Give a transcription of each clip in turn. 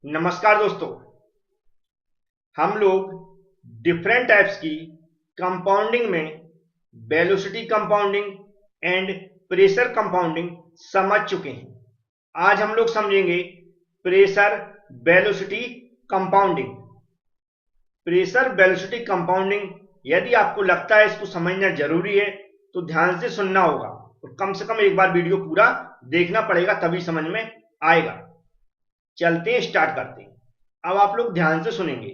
नमस्कार दोस्तों। हम लोग डिफरेंट टाइप्स की कंपाउंडिंग में velocity compounding and pressure compounding समझ चुके हैं। आज हम लोग समझेंगे pressure velocity compounding. Pressure velocity compounding यदि आपको लगता है इसको समझना जरूरी है तो ध्यान से सुनना होगा और कम से कम एक बार वीडियो पूरा देखना पड़ेगा, तभी समझ में आएगा। चलते हैं, स्टार्ट करते हैं। अब आप लोग ध्यान से सुनेंगे।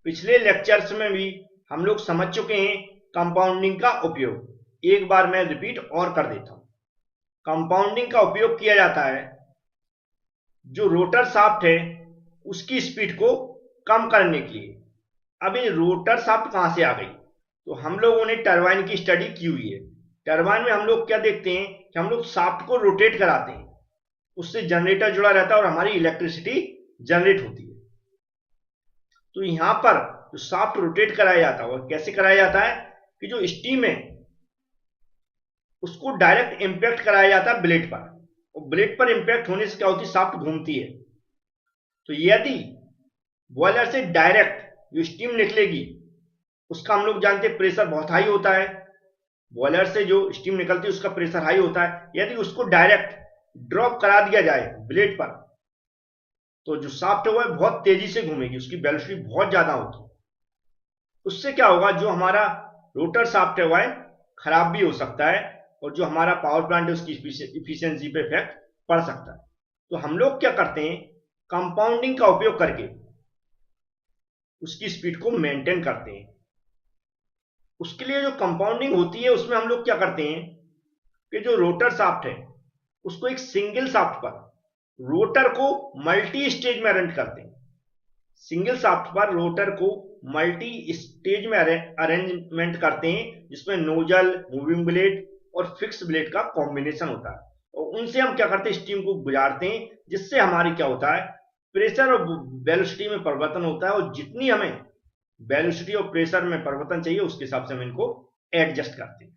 पिछले लेक्चर्स में भी हम लोग समझ चुके हैं कंपाउंडिंग का उपयोग। एक बार मैं रिपीट और कर देता हूं। कंपाउंडिंग का उपयोग किया जाता है जो रोटर शाफ्ट है उसकी स्पीड को कम करने के लिए। अब ये रोटर शाफ्ट कहां से आ गई, तो हम लोगों ने टरबाइन की स्टडी की हुई है। टरबाइन में हम लोग क्या देखते हैं कि हम लोग शाफ्ट को रोटेट कराते हैं, उससे जनरेटर जुड़ा रहता है और हमारी इलेक्ट्रिसिटी जनरेट होती है। तो यहां पर जो शाफ्ट रोटेट कराया जाता है वो कैसे कराया जाता है कि जो स्टीम है उसको डायरेक्ट इंपैक्ट कराया जाता है ब्लेड पर, और ब्लेड पर इंपैक्ट होने से क्या होती है, शाफ्ट घूमती है। तो यदि बॉयलर से डायरेक्ट जो स्टीम निकलेगी उसका हम लोग जानते हैं प्रेशर बहुत हाई होता है। बॉयलर से जो स्टीम निकलती है उसका प्रेशर हाई होता है। यदि उसको डायरेक्ट ड्रॉप करा दिया जाए ब्लेड पर तो जो शाफ्ट है वह बहुत तेजी से घूमेगी, उसकी वेलोसिटी बहुत ज्यादा होगी। उससे क्या होगा, जो हमारा रोटर शाफ्ट है वह खराब भी हो सकता है और जो हमारा पावर प्लांट है उसकी इफिशियंसी पे इफेक्ट पड़ सकता है। तो हम लोग क्या करते हैं, कंपाउंडिंग का उपयोग करके उसकी स्पीड को मेंटेन करते हैं। उसके लिए जो कंपाउंडिंग होती है उसमें हम लोग क्या करते हैं कि जो रोटर शाफ्ट है उसको एक सिंगल शाफ्ट पर रोटर को मल्टी स्टेज में अरेंज करते हैं। सिंगल शाफ्ट पर रोटर को मल्टी स्टेज में अरेंजमेंट करते हैं जिसमें नोजल, मूविंग ब्लेड और फिक्स ब्लेड का कॉम्बिनेशन होता है। और उनसे हम क्या करते हैं, स्टीम को गुजारते हैं, जिससे हमारी क्या होता है, प्रेशर और वेलोसिटी में परिवर्तन होता है। और जितनी हमें वेलोसिटी और प्रेशर में परिवर्तन चाहिए उसके हिसाब से हम इनको एडजस्ट करते हैं।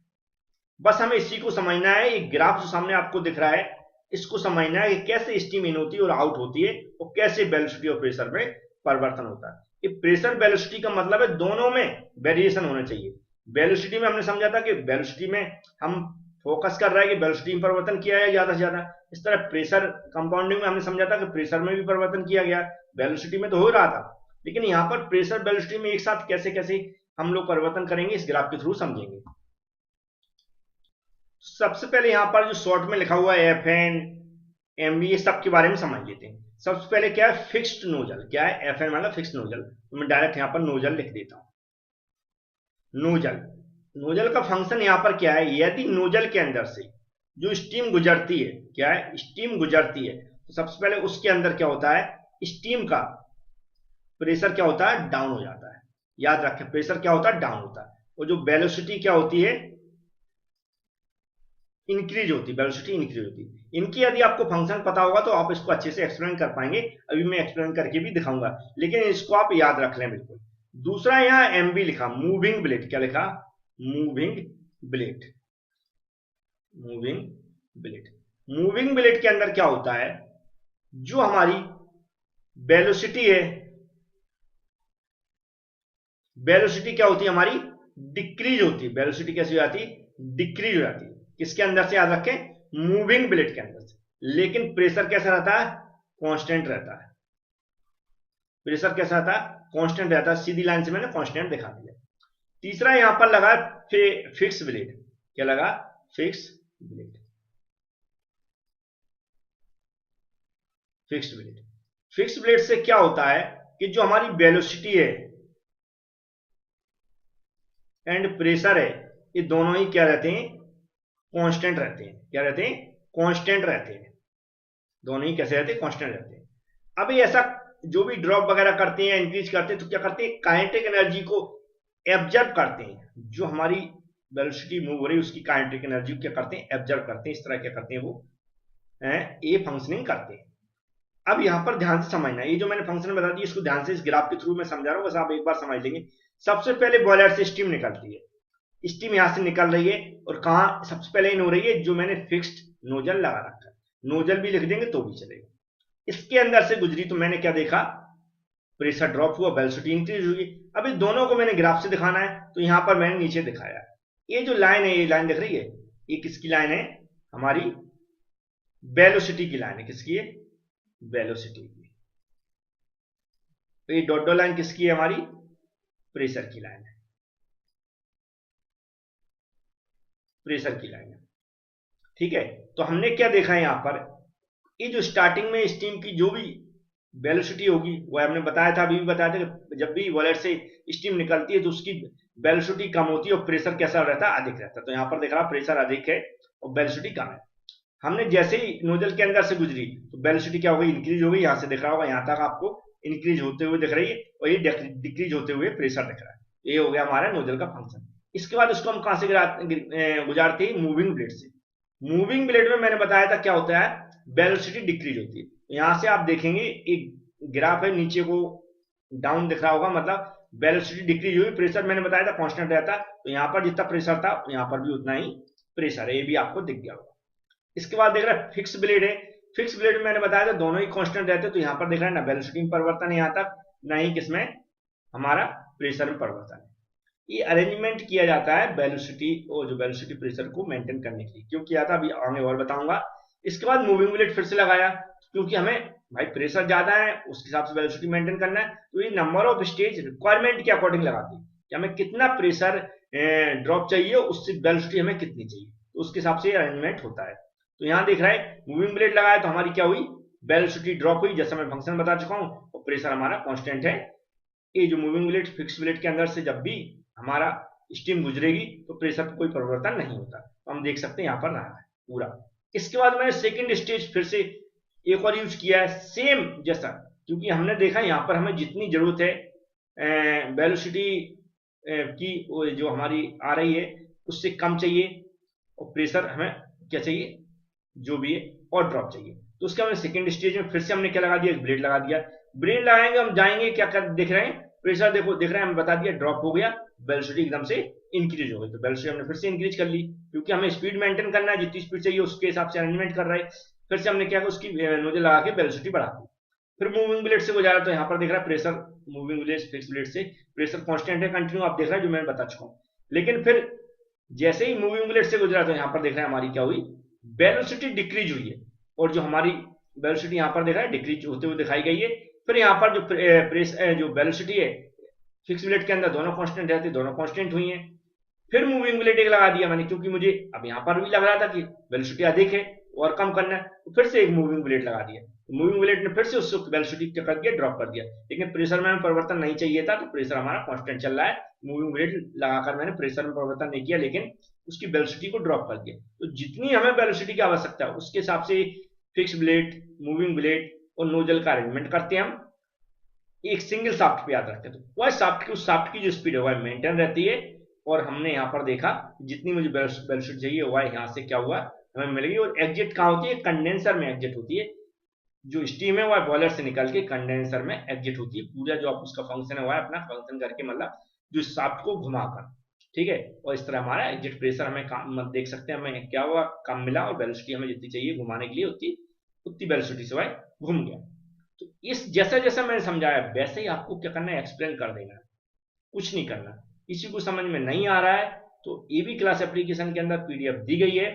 बस हमें इसी को समझना है। एक ग्राफ जो सामने आपको दिख रहा है इसको समझना है कि कैसे स्टीम इन होती है और आउट होती है और कैसे वेलोसिटी और प्रेशर में परिवर्तन होता है। ये प्रेशर वेलोसिटी का मतलब है दोनों में वेरिएशन होना चाहिए। वेलोसिटी में हमने समझा था कि वेलोसिटी में हम फोकस कर रहा है कि वेलोसिटी में परिवर्तन किया है ज्यादा से ज्यादा। इस तरह प्रेशर कंपाउंडिंग में हमने समझा था कि प्रेशर में भी परिवर्तन किया गया, वेलोसिटी में तो हो रहा था, लेकिन यहाँ पर प्रेशर वेलोसिटी में एक साथ कैसे कैसे हम लोग परिवर्तन करेंगे इस ग्राफ के थ्रू समझेंगे। सबसे पहले यहां पर जो शॉर्ट में लिखा हुआ है एफ एन एम बी, ये सब के बारे में समझ लेते हैं। सबसे पहले क्या है, फिक्स्ड नोजल। क्या है एफ एन मतलब फिक्स्ड नोजल, तो मैं डायरेक्ट यहां पर नोजल लिख देता हूं। नोजल, नोजल का फंक्शन यहां पर क्या है, यदि नोजल के अंदर से जो स्टीम गुजरती है, क्या है स्टीम गुजरती है, तो सबसे पहले उसके अंदर क्या होता है, स्टीम का प्रेशर क्या होता है, डाउन हो जाता है। याद रखें, प्रेशर क्या होता है, डाउन होता है। और जो वेलोसिटी क्या होती है, इंक्रीज होती है, वेलोसिटी इंक्रीज होती है। इनकी यदि आपको फंक्शन पता होगा तो आप इसको अच्छे से एक्सप्लेन कर पाएंगे। अभी मैं एक्सप्लेन करके भी दिखाऊंगा, लेकिन इसको आप याद रख लें बिल्कुल। दूसरा यहाँ एमबी लिखा, मूविंग ब्लेड। क्या लिखा, moving blade. Moving blade, moving blade के अंदर क्या होता है, जो हमारी वेलोसिटी है, वेलोसिटी क्या होती है हमारी, डिक्रीज होती है। वेलोसिटी कैसी हो जाती है, डिक्रीज हो जाती है। किसके अंदर से, याद रखें, मूविंग ब्लेड के अंदर से। लेकिन प्रेशर कैसा रहता है, कांस्टेंट रहता है। प्रेशर कैसा रहता है, कांस्टेंट रहता है। सीधी लाइन से मैंने कांस्टेंट दिखा दिया। तीसरा यहां पर लगा फिक्स ब्लेड। क्या लगा, fix blade. Fix blade, fix blade से क्या होता है कि जो हमारी वेलोसिटी है एंड प्रेशर है, ये दोनों ही क्या रहते हैं, कांस्टेंट रहते हैं। क्या रहते हैं, कांस्टेंट रहते हैं। दोनों ही कैसे रहते हैं, कांस्टेंट रहते हैं। अभी ऐसा जो भी ड्रॉप वगैरह करते हैं, इंक्रीज करते हैं, तो क्या करते हैं, काइनेटिक एनर्जी को एब्जर्व करते हैं। जो हमारी वेलोसिटी मूव हो रही है उसकी काइनेटिक एनर्जी क्या करते हैं, एब्जर्व करते हैं। इस तरह क्या करते हैं, वो ए फंक्शनिंग करते हैं। अब यहां पर ध्यान से समझना, ये जो मैंने फंक्शन बता दी इसको ध्यान से इस ग्राफ के थ्रू मैं समझा रहा हूं, बस आप एक बार समझ लेंगे। सबसे पहले बॉयलर से स्टीम निकलती है, स्टीम यहां से निकल रही है और कहां सबसे पहले इन हो रही है, जो मैंने फिक्स्ड नोजल लगा रखा है। नोजल भी लिख देंगे तो भी चलेगा। इसके अंदर से गुजरी तो मैंने क्या देखा, प्रेशर ड्रॉप हुआ, वेलोसिटी इंक्रीज हुई। अब इस दोनों को मैंने ग्राफ से दिखाना है, तो यहां पर मैंने नीचे दिखाया, ये जो लाइन है, ये लाइन दिख रही है, ये किसकी लाइन है, हमारी वेलोसिटी की लाइन है। किसकी है, वेलोसिटी की। तो ये डॉट डॉट लाइन किसकी है, हमारी प्रेशर की लाइन है, प्रेशर की लाइन है। ठीक है, तो हमने क्या देखा है यहां पर, ये जो स्टार्टिंग में स्टीम की जो भी वेलोसिटी होगी, वो हमने बताया था, अभी भी बताया था कि जब भी बॉयलर से स्टीम निकलती है तो उसकी वेलोसिटी कम होती है और प्रेशर कैसा रहता है, अधिक रहता है। तो यहां पर देख रहा प्रेशर अधिक है और वेलोसिटी कम है। हमने जैसे ही नोजल के अंदर से गुजरी तो वेलोसिटी क्या हो गई, इंक्रीज हो गई। यहां से दिख रहा होगा, यहां तक आपको इंक्रीज होते हुए दिख रही है और ये डिक्रीज होते हुए प्रेशर दिख रहा है। ये हो गया हमारा नोजल का फंक्शन। इसके बाद उसको हम कहां से गुजारते हैं, मूविंग ब्लेड से। मूविंग ब्लेड में मैंने बताया था क्या होता है, वेलोसिटी डिक्रीज होती है। यहां से आप देखेंगे एक ग्राफ है, नीचे को डाउन दिख रहा होगा, मतलब वेलोसिटी डिक्रीज हुई, प्रेशर मैंने बताया था कांस्टेंट रहता। तो यहां पर जितना प्रेशर था यहां पर भी उतना ही प्रेशर है, ये भी आपको दिख गया होगा। इसके बाद देख रहा है फिक्स ब्लेड है। फिक्स ब्लेड में मैंने बताया था दोनों ही कांस्टेंट रहते, तो यहां पर देख रहा है ना वेलोसिटी में परिवर्तन है यहां तक, ना ही किसमें हमारा प्रेशर में परिवर्तन है। ये अरेंजमेंट किया जाता है वेलोसिटी और जो वेलोसिटी प्रेशर को मेंटेन करने के लिए, क्यों किया था अभी आगे और बताऊंगा। इसके बाद मूविंग ब्लेड फिर से लगाया, क्योंकि हमें भाई प्रेशर ज्यादा है, उसके हिसाब से वेलोसिटी मेंटेन करना है। तो ये नंबर ऑफ स्टेज रिक्वायरमेंट के अकॉर्डिंग लगाती है कि हमें कितना प्रेशर ड्रॉप चाहिए, उससे वेलोसिटी हमें कितनी चाहिए, तो उसके हिसाब से अरेंजमेंट होता है। तो यहां देख रहा है मूविंग ब्लेड लगाया तो हमारी क्या हुई, वेलोसिटी ड्रॉप हुई, जैसा मैं फंक्शन बता चुका हूं, और प्रेशर हमारा कांस्टेंट है। ये जो मूविंग ब्लेड फिक्स ब्लेड के अंदर से जब भी हमारा स्टीम गुजरेगी तो प्रेशर में कोई परिवर्तन नहीं होता। तो हम देख सकते हैं यहाँ पर रहा है पूरा। इसके बाद मैंने सेकंड स्टेज फिर से एक और यूज किया है सेम जैसा, क्योंकि हमने देखा यहाँ पर हमें जितनी जरूरत है वेलोसिटी की जो हमारी आ रही है उससे कम चाहिए, और प्रेशर हमें क्या चाहिए, जो भी है और ड्रॉप चाहिए। तो उसके हमने सेकंड स्टेज में फिर से हमने क्या लगा दिया, एक ब्लेड लगा दिया। ब्लेड लगाएंगे, हम जाएंगे क्या कर देख रहे हैं, प्रेशर देखो देख रहे हैं, हमें बता दिया ड्रॉप हो गया, वेलोसिटी एकदम से इंक्रीज हो गई। तो वेलोसिटी हमने फिर से इंक्रीज कर ली, क्योंकि हमें स्पीड मेंटेन करना है, जितनी स्पीड चाहिए उसके हिसाब से अरेंजमेंट कर रहे हैं। फिर से हमने क्या उसकी नोजल लगा के वेलोसिटी बढ़ा दी। फिर मूविंग ब्लेड से गुजारा, तो यहाँ पर देख रहा है pressure, moving blade fix blade से प्रेशर कांस्टेंट है कंटिन्यू, आप देख रहे हैं जो मैंने बता चुका हूँ। लेकिन फिर जैसे ही मूविंग ब्लेड से गुजरा तो यहाँ पर देख रहे हैं हमारी क्या हुई, वेलोसिटी डिक्रीज हुई है, और जो हमारी वेलोसिटी यहाँ पर देख रहा है डिक्रीज होते हुए दिखाई गई है। फिर यहाँ पर जो वेलोसिटी है फिक्स ब्लेड के अंदर दोनों कांस्टेंट रहते, दोनों कांस्टेंट हुई हैं। फिर मूविंग ब्लेड एक लगा दिया मैंने, क्योंकि मुझे अब यहाँ पर भी लग रहा था कि वेलोसिटी अधिक है और कम करना है, तो फिर से एक मूविंग ब्लेड लगा दिया। मूविंग ब्लेड ने फिर से उसको वेलोसिटी कर दिया, ड्रॉप कर दिया, लेकिन प्रेशर में परिवर्तन नहीं चाहिए था, तो प्रेशर हमारा कांस्टेंट चल रहा है। मूविंग ब्लेड लगाकर मैंने प्रेशर में परिवर्तन नहीं किया, लेकिन उसकी वेलोसिटी को ड्रॉप कर दिया। तो जितनी हमें वेलोसिटी की आवश्यकता है उसके हिसाब से फिक्स ब्लेड, मूविंग ब्लेड और नोजल का अरेंजमेंट करते हैं हम एक सिंगल शाफ्ट पे याद रखते हैं। तो वह शाफ्ट की, उस शाफ्ट की जो स्पीड है वह मेंटेन रहती है, और हमने यहाँ पर देखा जितनी मुझे वेलोसिटी चाहिए वह यहाँ से क्या हुआ हमें मिलेगी। और एग्जिट कहाँ होती है, कंडेंसर में एग्जिट होती है। जो स्टीम है वह बॉयलर से निकल के कंडेंसर में एग्जिट होती है। पूरा जो आप उसका फंक्शन है वह अपना फंक्शन करके, मतलब जो शाफ्ट को घुमाकर, ठीक है। और इस तरह हमारा एग्जिट प्रेशर हमें काम देख सकते हैं, हमें क्या हुआ, कम मिला, और वेलोसिटी हमें जितनी चाहिए घुमाने के लिए उतनी वेलोसिटी से वह घूम गया। तो इस जैसा जैसा मैंने समझाया वैसे ही आपको क्या करना है, एक्सप्लेन कर देना है, कुछ नहीं करना। किसी को समझ में नहीं आ रहा है तो एबी क्लास एप्लीकेशन के अंदर पीडीएफ दी गई है।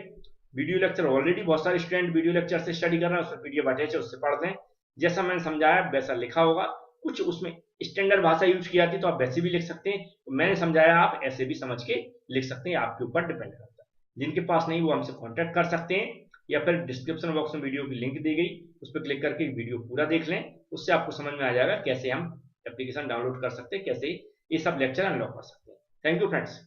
वीडियो लेक्चर ऑलरेडी बहुत सारे स्टूडेंट वीडियो लेक्चर से स्टडी कर रहे हैं, उसमें पीडीएफ अटैच है, उससे पढ़ दें। जैसा मैंने समझाया वैसा लिखा होगा, कुछ उसमें स्टैंडर्ड भाषा यूज की जाती है तो आप वैसे भी लिख सकते हैं, तो मैंने समझाया आप ऐसे भी समझ के लिख सकते हैं, आपके ऊपर डिपेंड करता है। जिनके पास नहीं वो हमसे कॉन्टेक्ट कर सकते हैं, या फिर डिस्क्रिप्शन बॉक्स में वीडियो की लिंक दी गई उस पर क्लिक करके वीडियो पूरा देख लें, उससे आपको समझ में आ जाएगा कैसे हम एप्लीकेशन डाउनलोड कर सकते हैं, कैसे ये सब लेक्चर अनलॉक कर सकते हैं। Thank you friends.